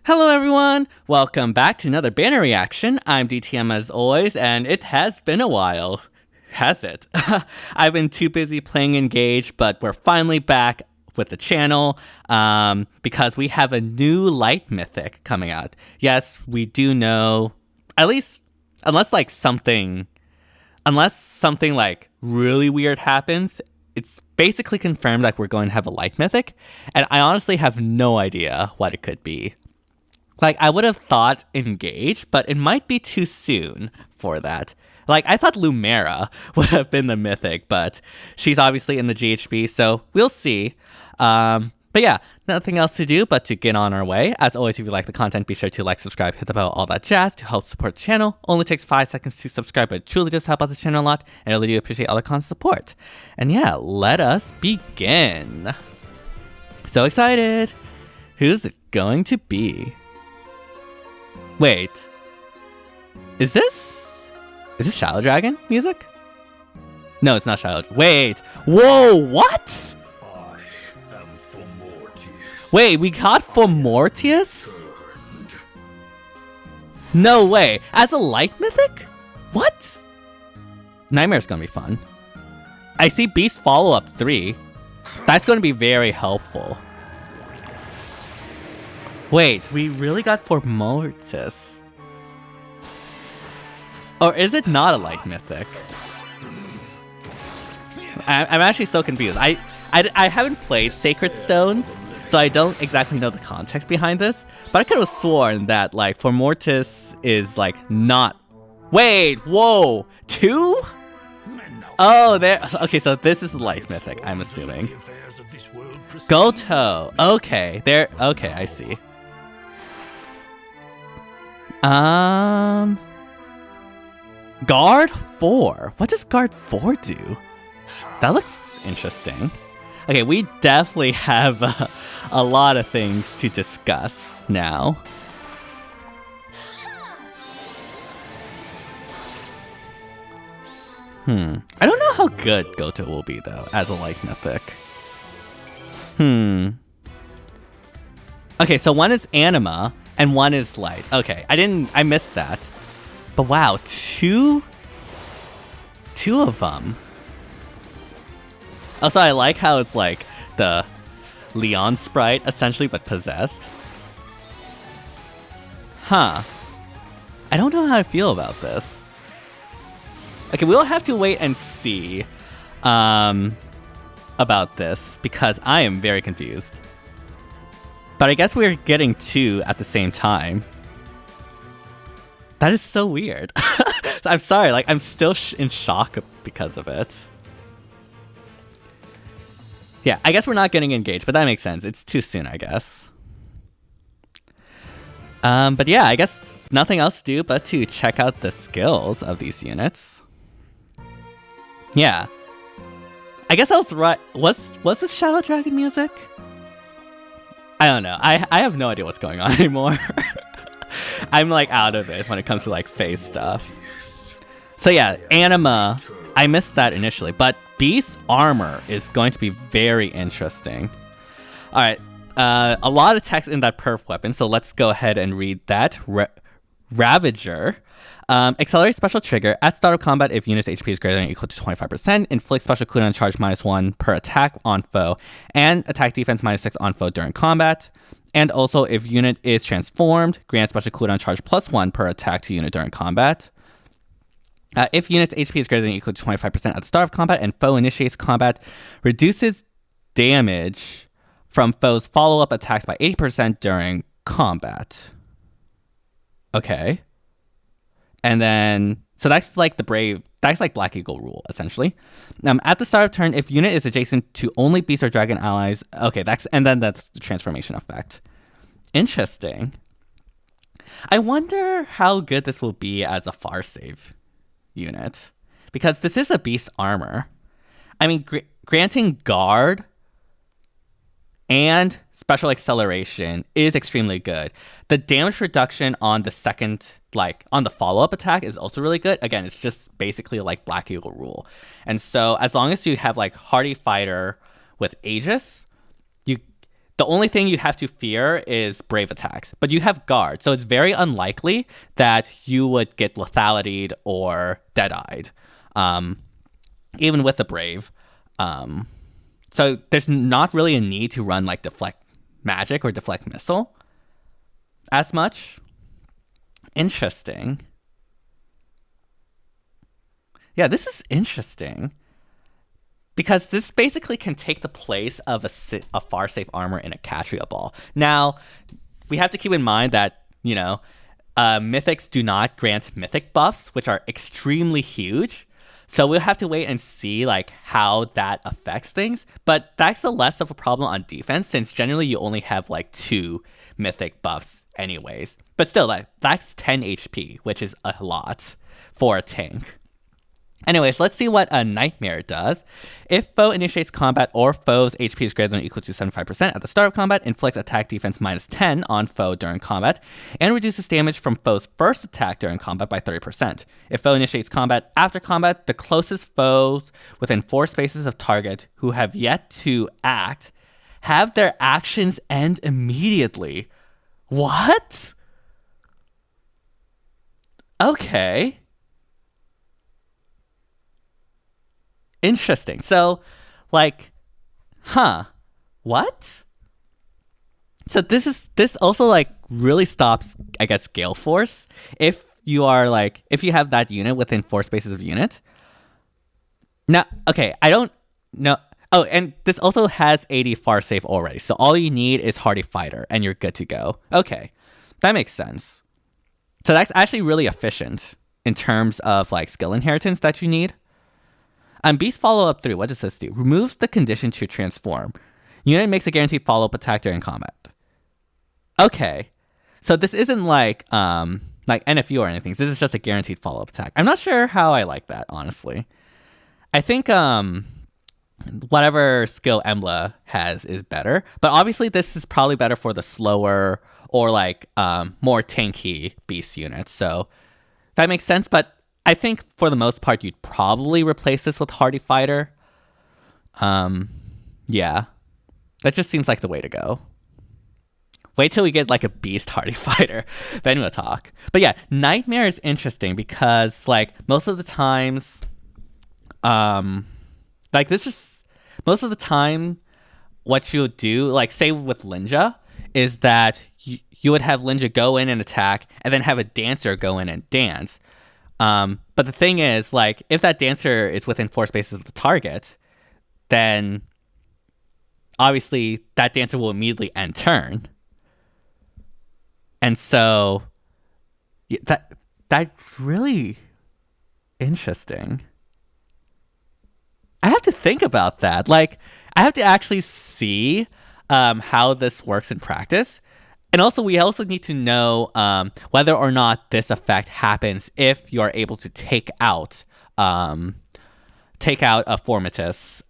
Hello everyone! Welcome back to another banner reaction. I'm DTM as always, and it has been a while. Has it? I've been too busy playing Engage, but we're finally back with the channel because we have a new light mythic coming out. Yes, we do know, at least, unless something like really weird happens, it's basically confirmed that we're going to have a light mythic, and I honestly have no idea what it could be. Like, I would have thought Engage, but it might be too soon for that. Like, I thought Lumera would have been the mythic, but she's obviously in the GHB, so we'll see. But yeah, nothing else to do but to get on our way. As always, if you like the content, be sure to like, subscribe, hit the bell, all that jazz to help support the channel. Only takes 5 seconds to subscribe, but it truly does help out this channel a lot, and I really do appreciate all the constant support. And yeah, let us begin. So excited! Who's it going to be? Wait, is this Shadow Dragon music? No, it's not Shadow. Wait, whoa, what? I am Fomortiis. Wait, we got Fomortiis? No way, as a light mythic? What? Nightmare's gonna be fun. I see Beast Follow-Up 3. That's gonna be very helpful. Wait, we really got Fomortiis. Or is it not a light mythic? I'm actually so confused. I haven't played Sacred Stones, so I don't exactly know the context behind this. But I could have sworn that, like, Fomortiis is, like, not... Wait, whoa, 2? Oh, there... Okay, so this is the light mythic, I'm assuming. Gotoh. Okay, there... Okay, I see. Guard 4. What does Guard 4 do? That looks interesting. Okay, we definitely have a lot of things to discuss now. I don't know how good Gotoh will be though, as a light mythic. Okay, so one is Anima and one is light. Okay, I missed that. But wow, two of them. Also, I like how it's like the Leon sprite, essentially, but possessed. Huh. I don't know how to feel about this. Okay, we'll have to wait and see about this, because I am very confused. But I guess we're getting 2 at the same time. That is so weird. I'm sorry, like, I'm still in shock because of it. Yeah, I guess we're not getting engaged, but that makes sense. It's too soon, I guess. But yeah, I guess nothing else to do but to check out the skills of these units. Yeah. I guess I was right. Was this Shadow Dragon music? I don't know. I have no idea what's going on anymore. I'm like out of it when it comes to like phase stuff. So yeah, Anima, I missed that initially, but Beast Armor is going to be very interesting. Alright, a lot of text in that perf weapon, so let's go ahead and read that. Ravager. Accelerate special trigger. At start of combat, if unit's HP is greater than or equal to 25%, inflict special cooldown charge -1 per attack on foe, and attack defense -6 on foe during combat. And also, if unit is transformed, grant special cooldown charge +1 per attack to unit during combat. If unit's HP is greater than or equal to 25% at the start of combat and foe initiates combat, reduces damage from foe's follow-up attacks by 80% during combat. Okay. And then, so that's like that's like Black Eagle rule, essentially. At the start of turn, if unit is adjacent to only beast or dragon allies, okay, that's the transformation effect. Interesting. I wonder how good this will be as a far save unit, because this is a beast armor. I mean, granting guard and special acceleration is extremely good. The damage reduction on the second, like on the follow-up attack, is also really good. Again, it's just basically like Black Eagle rule. And so as long as you have like Hardy Fighter with Aegis, the only thing you have to fear is brave attacks. But you have guard, so it's very unlikely that you would get lethalitied or dead-eyed, even with the brave. So there's not really a need to run like deflect magic or deflect missile as much. Interesting. Yeah, this is interesting. Because this basically can take the place of a far safe armor in a Catria ball. Now, we have to keep in mind that, mythics do not grant mythic buffs, which are extremely huge. So we'll have to wait and see like how that affects things. But that's less of a problem on defense, since generally you only have like 2 mythic buffs anyways. But still, that's 10 HP, which is a lot for a tank. Anyways, let's see what a Nightmare does. If foe initiates combat or foe's HP is greater than or equal to 75% at the start of combat, inflicts attack defense -10 on foe during combat, and reduces damage from foe's first attack during combat by 30%. If foe initiates combat after combat, the closest foes within 4 spaces of target who have yet to act have their actions end immediately. What? Okay. Interesting. So, what? So this also like really stops, I guess, Gale Force if you have that unit within 4 spaces of unit. Now, okay, I don't know. Oh, and this also has 80 far safe already. So all you need is Hardy Fighter and you're good to go. Okay, that makes sense. So that's actually really efficient in terms of like skill inheritance that you need. Beast Follow-Up 3, what does this do? Removes the condition to transform. Unit makes a guaranteed follow-up attack during combat. Okay. So this isn't like NFU or anything. This is just a guaranteed follow-up attack. I'm not sure how I like that, honestly. I think whatever skill Emblem has is better. But obviously this is probably better for the slower or more tanky beast units. So that makes sense, but I think for the most part, you'd probably replace this with Hardy Fighter. Yeah. That just seems like the way to go. Wait till we get like a Beast Hardy Fighter. Then we'll talk. But yeah, Nightmare is interesting because most of the times, most of the time, what you would do, say with Linja, is that you would have Linja go in and attack, and then have a dancer go in and dance. But the thing is, if that dancer is within 4 spaces of the target, then obviously that dancer will immediately end turn. And so that's really interesting. I have to think about that. I have to actually see how this works in practice. And also, we also need to know whether or not this effect happens if you are able to take out a Fomortiis,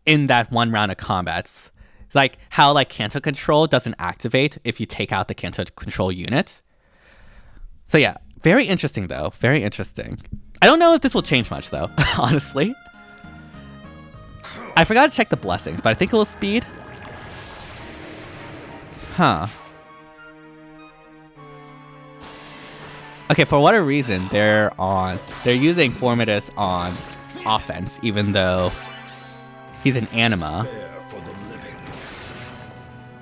in that one round of combats. How Canto Control doesn't activate if you take out the Canto Control unit. So yeah, very interesting though. Very interesting. I don't know if this will change much though, honestly. I forgot to check the blessings, but I think it will speed. Huh. Okay, for whatever reason, they're using Fomortiis on offense, even though he's an anima.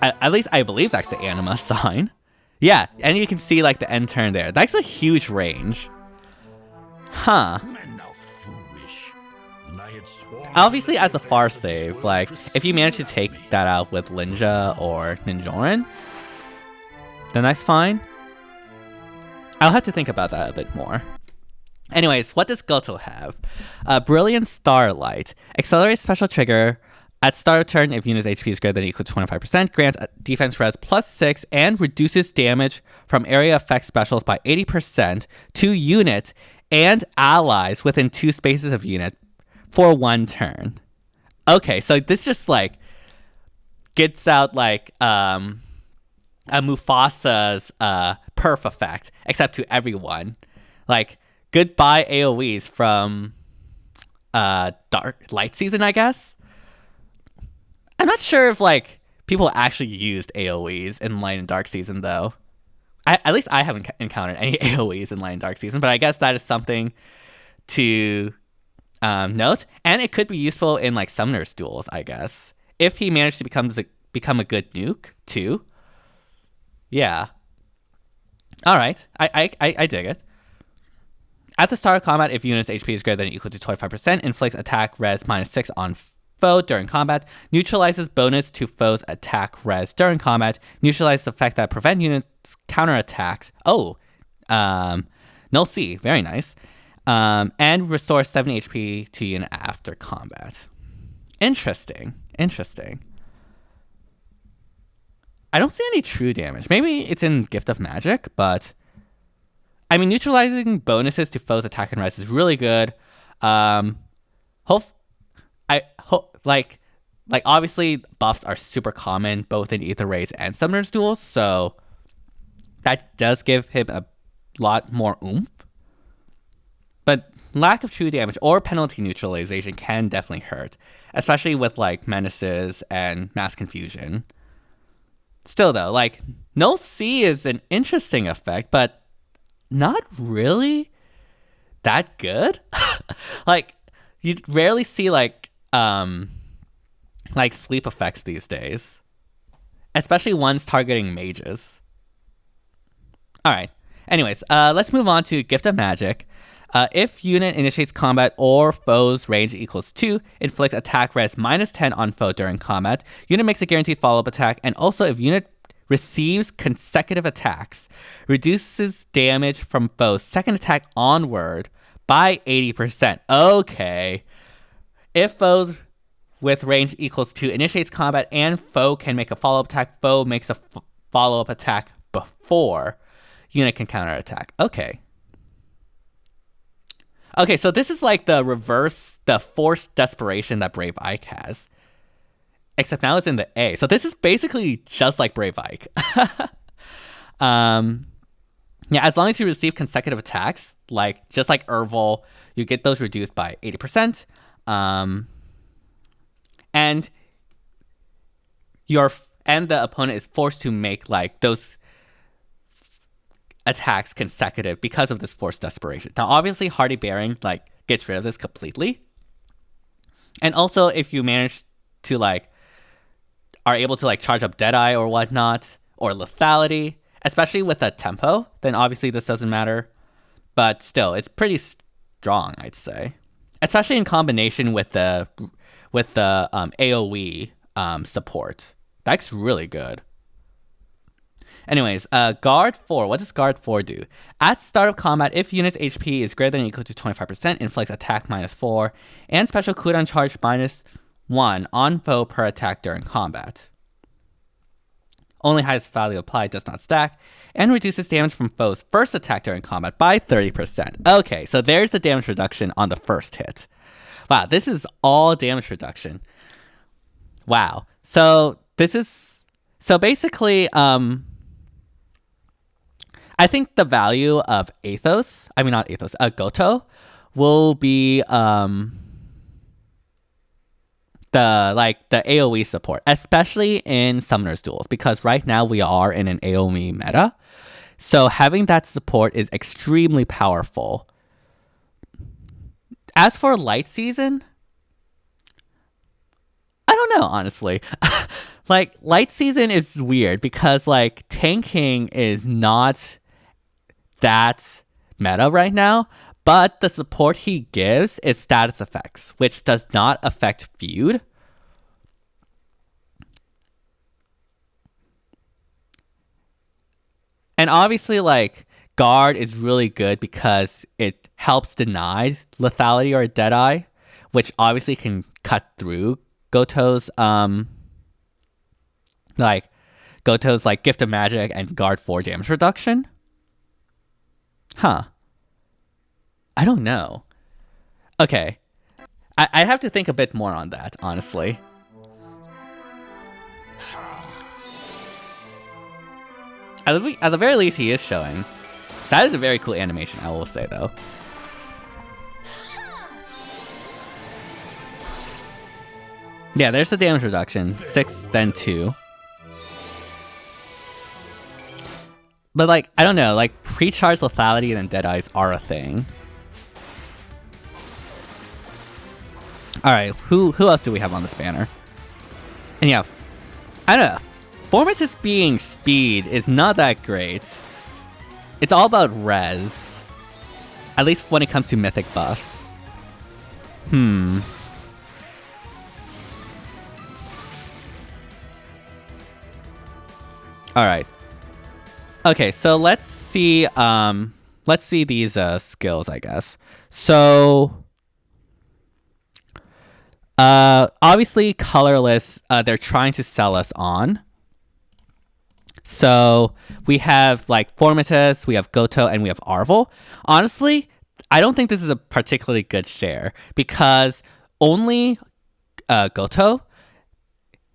At least I believe that's the anima sign. Yeah, and you can see the end turn there. That's a huge range. Huh. Obviously, as a far save, if you manage to take that out with Linja or Ninjoran, then that's fine. I'll have to think about that a bit more. Anyways, what does Gotoh have? Brilliant Starlight. Accelerates special trigger. At start of turn, if unit's HP is greater than or equal to 25%, grants defense res +6 and reduces damage from area effect specials by 80% to unit and allies within 2 spaces of unit for 1 turn. Okay, so this just gets out a Mufasa's perf effect, except to everyone. Goodbye AoEs from Dark Light Season, I guess. I'm not sure if like people actually used AoEs in Light and Dark Season though. At least I haven't encountered any AoEs in Light and Dark Season, but I guess that is something to note. And it could be useful in like Summoner's duels, I guess, if he managed to become a good nuke too. Yeah. All right, I dig it. At the start of combat, if unit's HP is greater than or equal to 25%, inflicts attack res -6 on foe during combat, neutralizes bonus to foe's attack res during combat, neutralizes the effect that prevent units counterattacks. Oh, null C, very nice. And restores 70 HP to unit after combat. Interesting. I don't see any true damage. Maybe it's in Gift of Magic, but I mean, neutralizing bonuses to foes' attack and res is really good. Like obviously buffs are super common both in Ether Rays and Summoner's duels, so that does give him a lot more oomph. But lack of true damage or penalty neutralization can definitely hurt, especially with like menaces and mass confusion. Still though, like Null C is an interesting effect, but not really that good. Like you rarely see like sleep effects these days, especially ones targeting mages. All right. Anyways, let's move on to Gift of Magic. If unit initiates combat or foe's range equals 2, inflicts attack res -10 on foe during combat. Unit makes a guaranteed follow-up attack, and also if unit receives consecutive attacks, reduces damage from foe's second attack onward by 80%. Okay. If foes with range equals 2 initiates combat and foe can make a follow-up attack, foe makes a follow-up attack before unit can counterattack. Okay, so this is like the reverse, the forced desperation that Brave Ike has. Except now it's in the A. So this is basically just like Brave Ike. Yeah, as long as you receive consecutive attacks, like just like Ervil, you get those reduced by 80%. And the opponent is forced to make like those attacks consecutive because of this forced desperation. Now, obviously, Hardy Bearing like gets rid of this completely. And also, if you manage to like are able to like charge up Deadeye or whatnot, or lethality, especially with a tempo, then obviously this doesn't matter. But still, it's pretty strong, I'd say, especially in combination with the AOE support. That's really good. Anyways, Guard 4. What does Guard 4 do? At start of combat, if unit's HP is greater than or equal to 25%, inflicts attack -4 and special cooldown charge -1 on foe per attack during combat. Only highest value applied, does not stack, and reduces damage from foe's first attack during combat by 30%. Okay, so there's the damage reduction on the first hit. Wow, this is all damage reduction. Wow. So basically, I think the value of Gotoh will be the AoE support, especially in Summoner's duels, because right now we are in an AoE meta. So having that support is extremely powerful. As for Light Season, I don't know, honestly. Like, Light Season is weird because like tanking is not that meta right now, but the support he gives is status effects, which does not affect feud. And obviously, like, Guard is really good because it helps deny lethality or Deadeye, which obviously can cut through Gotoh's Gift of Magic and Guard 4 damage reduction. Huh. I don't know. Okay. I have to think a bit more on that, honestly. At the very least, he is showing. That is a very cool animation, I will say, though. Yeah, there's the damage reduction. 6, then 2. But, like, I don't know. Like, pre-charge lethality and Deadeyes are a thing. Alright, who else do we have on this banner? And yeah, I don't know. Fomortiis being speed is not that great. It's all about res. At least when it comes to mythic buffs. Alright. Okay, so let's see these skills, I guess. So obviously colorless, they're trying to sell us on. So we have like Fomortiis, we have Gotoh, and we have Arvel. Honestly, I don't think this is a particularly good share because only Gotoh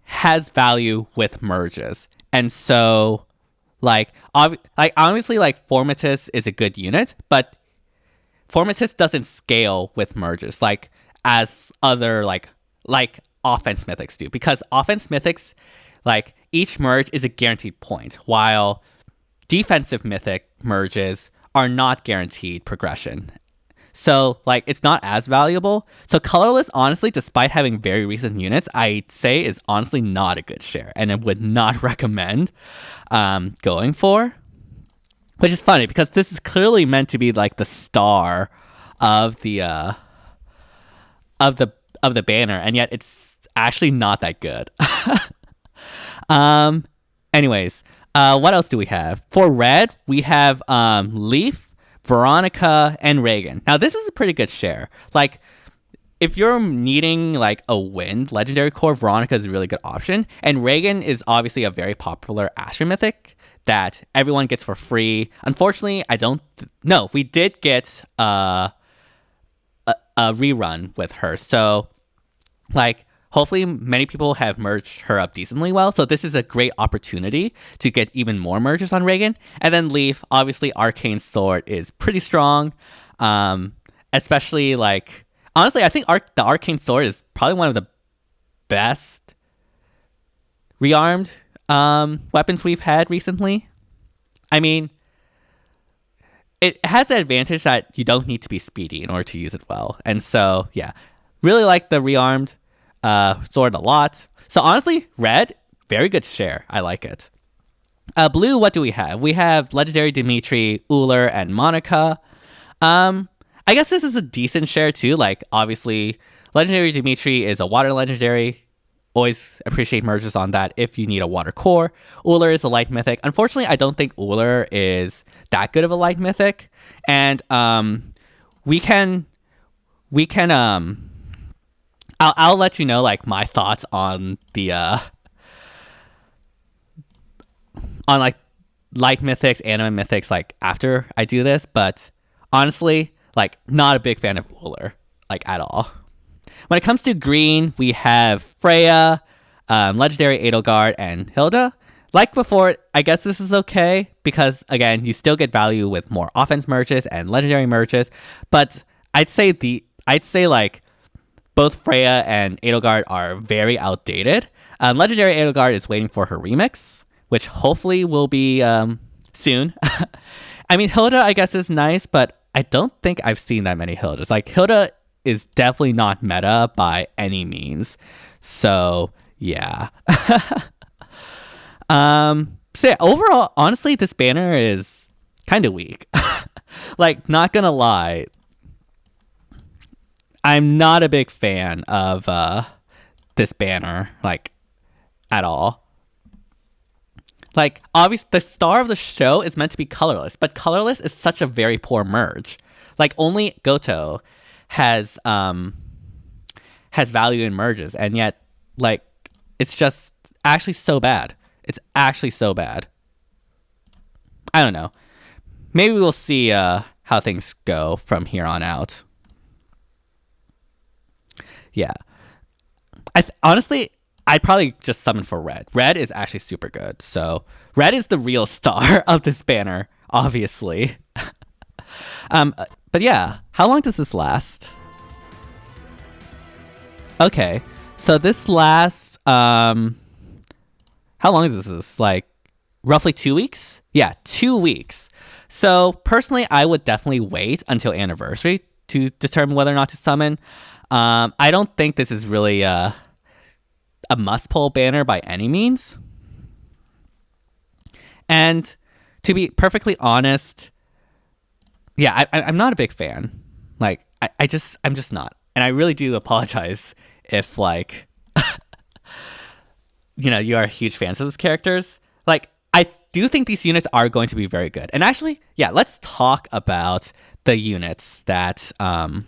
has value with merges. And so obviously like Fomortiis is a good unit, but Fomortiis doesn't scale with merges like as other like offense mythics do, because offense mythics, like each merge is a guaranteed point, while defensive mythic merges are not guaranteed progression. So like it's not as valuable. So colorless, honestly, despite having very recent units, I'd say is honestly not a good share, and I would not recommend going for. Which is funny because this is clearly meant to be like the star of the banner, and yet it's actually not that good. Anyways, what else do we have? For red, we have Leaf, Veronica, and Reagan. Now this is a pretty good share. Like if you're needing like a wind legendary core, Veronica is a really good option, and Reagan is obviously a very popular Astro Mythic that everyone gets for free. Unfortunately, no, we did get a rerun with her, so like hopefully many people have merged her up decently well, so this is a great opportunity to get even more merges on Reagan. And then Leaf, obviously Arcane Sword is pretty strong, especially like honestly I think the Arcane Sword is probably one of the best rearmed weapons we've had recently. I mean, it has the advantage that you don't need to be speedy in order to use it well, and so yeah, really like the rearmed sword a lot. So honestly, red, very good share. I like it. Blue, what do we have? We have legendary Dimitri, Uller, and Monica. I guess this is a decent share too. Like obviously, legendary Dimitri is a water legendary. Always appreciate merges on that if you need a water core. Uller is a light mythic. Unfortunately, I don't think Uller is that good of a light mythic, and we can I'll let you know like my thoughts on the on like light mythics, anime mythics like after I do this, but honestly, like not a big fan of Uller like at all. When it comes to green, we have Freya, legendary Edelgard, and Hilda. Like before, I guess this is okay because again, you still get value with more offense merges and legendary merges, but I'd say like both Freya and Edelgard are very outdated. Legendary Edelgard is waiting for her remix, which hopefully will be soon. I mean, Hilda, I guess, is nice, but I don't think I've seen that many Hildas. Like, Hilda is definitely not meta by any means. So, yeah. So yeah, overall, honestly, this banner is kind of weak. Like, not gonna lie. I'm not a big fan of this banner, like, at all. Like, obviously, the star of the show is meant to be colorless, but colorless is such a very poor merge. Like, only Gotoh has value in merges, and yet, like, it's just actually so bad. It's actually so bad. I don't know. Maybe we'll see how things go from here on out. Yeah. Honestly, I'd probably just summon for red. Red is actually super good. So red is the real star of this banner, obviously. But yeah, how long does this last? Okay, So this lasts how long is this? Like roughly 2 weeks? Yeah, 2 weeks. So personally, I would definitely wait until anniversary to determine whether or not to summon. I don't think this is really a must pull banner by any means. And to be perfectly honest, yeah, I'm not a big fan. Like I'm just not. And I really do apologize if like you are huge fans of these characters. Like I do think these units are going to be very good. And actually, yeah, let's talk about the units that are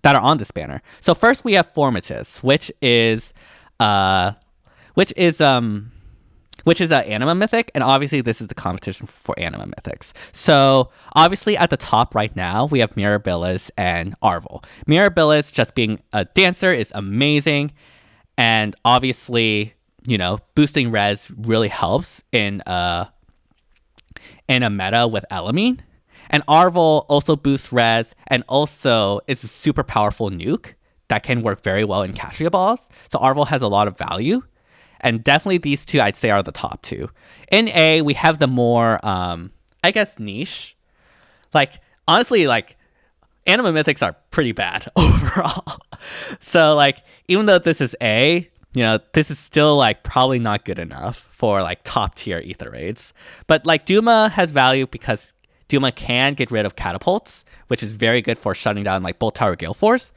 on this banner. So first we have Fomortiis, which is an anima mythic, and obviously this is the competition for anima mythics. So obviously at the top right now we have Mirabilis and Arvel. Mirabilis just being a dancer is amazing, and obviously boosting res really helps in a meta with Elamine. And Arvel also boosts res and also is a super powerful nuke that can work very well in Castria balls. So Arvel has a lot of value. And definitely these two I'd say are the top two. In A, we have the more, I guess, niche. Like, honestly, like, anima mythics are pretty bad overall. So, like, even though this is A, this is still, like, probably not good enough for, like, top tier ether raids. But, like, Duma has value because Duma can get rid of catapults, which is very good for shutting down, like, Bolt Tower Gale Force.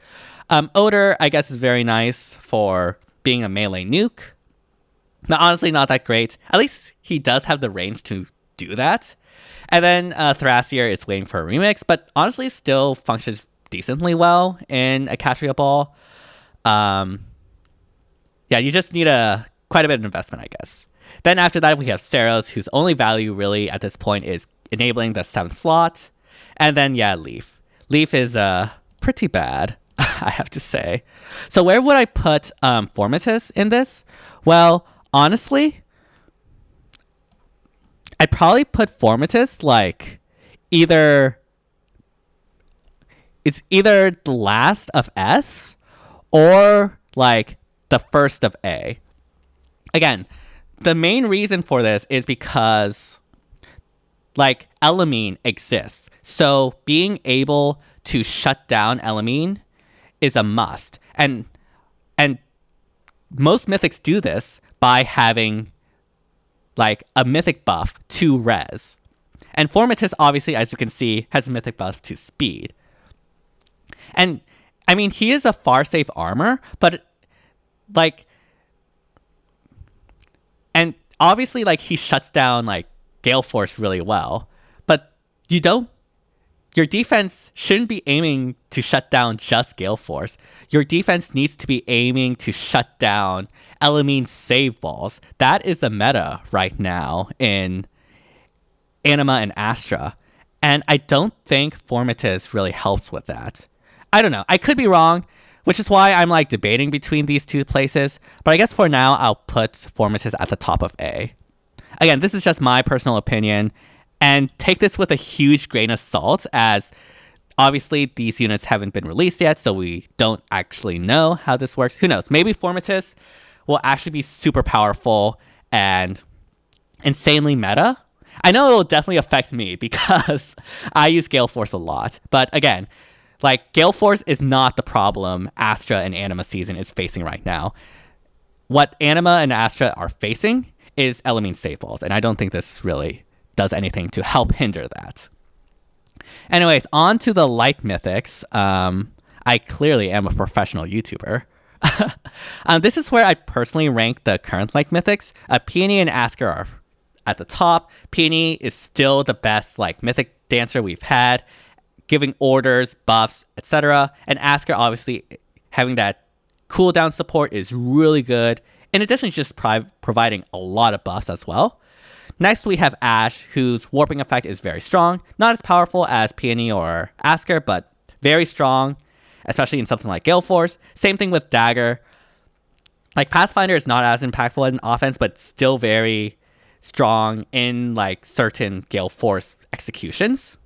Odor, I guess, is very nice for being a melee nuke. But honestly, not that great. At least he does have the range to do that. And then Thrasier is waiting for a remix, but honestly still functions decently well in a Castria ball. Yeah, you just need quite a bit of investment, I guess. Then after that, we have Saros, whose only value really at this point is enabling the 7th slot. And then, yeah, Leaf. Leaf is pretty bad, I have to say. So where would I put Fomortiis in this? Well, honestly, I'd probably put Fomortiis like it's either the last of S or like the first of A. Again, the main reason for this is because like Elamine exists. So being able to shut down Elamine is a must. And most mythics do this by having like a mythic buff to res. And Fomortiis, obviously, as you can see, has a mythic buff to speed. And I mean, he is a far safe armor, but like, and obviously, like, he shuts down like Gale Force really well, but your defense shouldn't be aiming to shut down just Gale Force. Your defense needs to be aiming to shut down Elamine save balls. That is the meta right now in Anima and Astra. And I don't think Fomortiis really helps with that. I don't know. I could be wrong, which is why I'm like debating between these two places. But I guess for now, I'll put Fomortiis at the top of A. Again, this is just my personal opinion. And take this with a huge grain of salt, as obviously these units haven't been released yet, so we don't actually know how this works. Who knows? Maybe Fomortiis will actually be super powerful and insanely meta. I know it will definitely affect me because I use Gale Force a lot. But again, like, Gale Force is not the problem Astra and Anima season is facing right now. What Anima and Astra are facing is Elamine save balls, and I don't think this really does anything to help hinder that. Anyways, on to the like mythics. I clearly am a professional YouTuber. This is where I personally rank the current like mythics. Peony and Asker are at the top. Peony is still the best like mythic dancer we've had, giving orders, buffs, etc. And Asker, obviously, having that cooldown support is really good, in addition to just providing a lot of buffs as well. Next, we have Ash, whose warping effect is very strong. Not as powerful as Peony or Asker, but very strong, especially in something like Gale Force. Same thing with Dagger. Like, Pathfinder is not as impactful in offense, but still very strong in like certain Gale Force executions.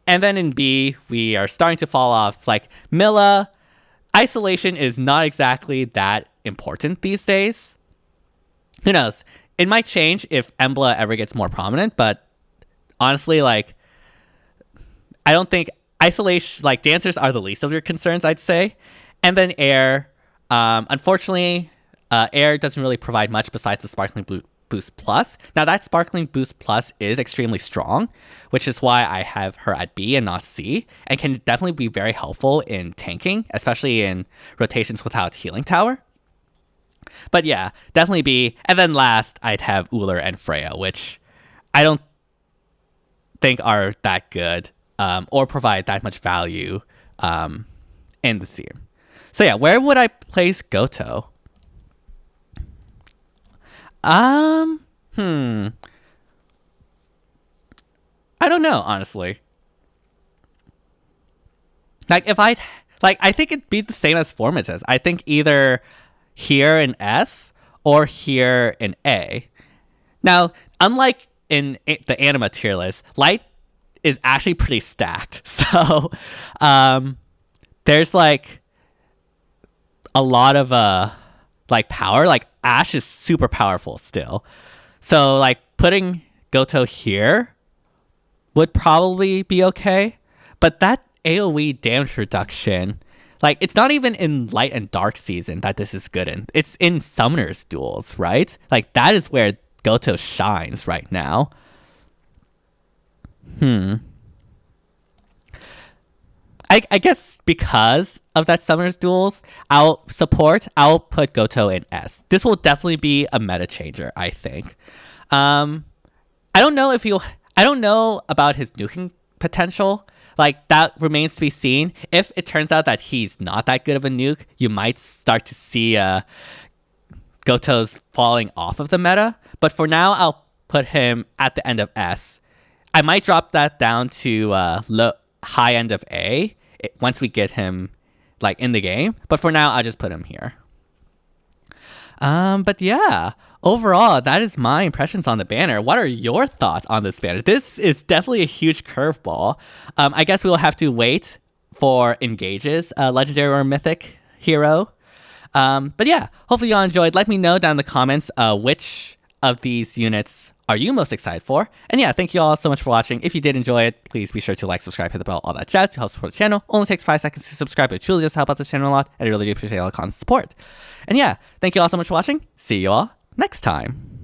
And then in B, we are starting to fall off. Like, Milla, Isolation is not exactly that important these days. Who knows? It might change if Emblem ever gets more prominent, but honestly, like, I don't think isolation, like, dancers are the least of your concerns, I'd say. And then air. Unfortunately, air doesn't really provide much besides the Sparkling Boost Plus. Now, that Sparkling Boost Plus is extremely strong, which is why I have her at B and not C, and can definitely be very helpful in tanking, especially in rotations without Healing Tower. But yeah, definitely B. And then last, I'd have Uller and Freya, which I don't think are that good or provide that much value in the team. So yeah, where would I place Gotoh? I don't know, honestly. Like, I think it'd be the same as Fomortiis. I think either here in S or here in A. Now, unlike in the anima tier list, Light is actually pretty stacked. So, there's like a lot of like power. Like Ashe is super powerful still. So like putting Gotoh here would probably be okay. But that AoE damage reduction, like, it's not even in Light and Dark season that this is good in. It's in Summoner's duels, right? Like, that is where Gotoh shines right now. I guess because of that Summoner's duels, I'll put Gotoh in S. This will definitely be a meta changer, I think. I don't know about his nuking potential. Like, that remains to be seen. If it turns out that he's not that good of a nuke, you might start to see Gotoh's falling off of the meta. But for now, I'll put him at the end of S. I might drop that down to high end of A once we get him like in the game. But for now, I'll just put him here. But yeah, overall, that is my impressions on the banner. What are your thoughts on this banner? This is definitely a huge curveball. I guess we'll have to wait for Engage's legendary or mythic hero. But yeah, hopefully y'all enjoyed. Let me know down in the comments which of these units are you most excited for. And yeah, thank you all so much for watching. If you did enjoy it, please be sure to like, subscribe, hit the bell, all that jazz to help support the channel. Only takes 5 seconds to subscribe, but it truly does help out the channel a lot, and I really do appreciate all the constant support. And yeah, thank you all so much for watching. See you all next time.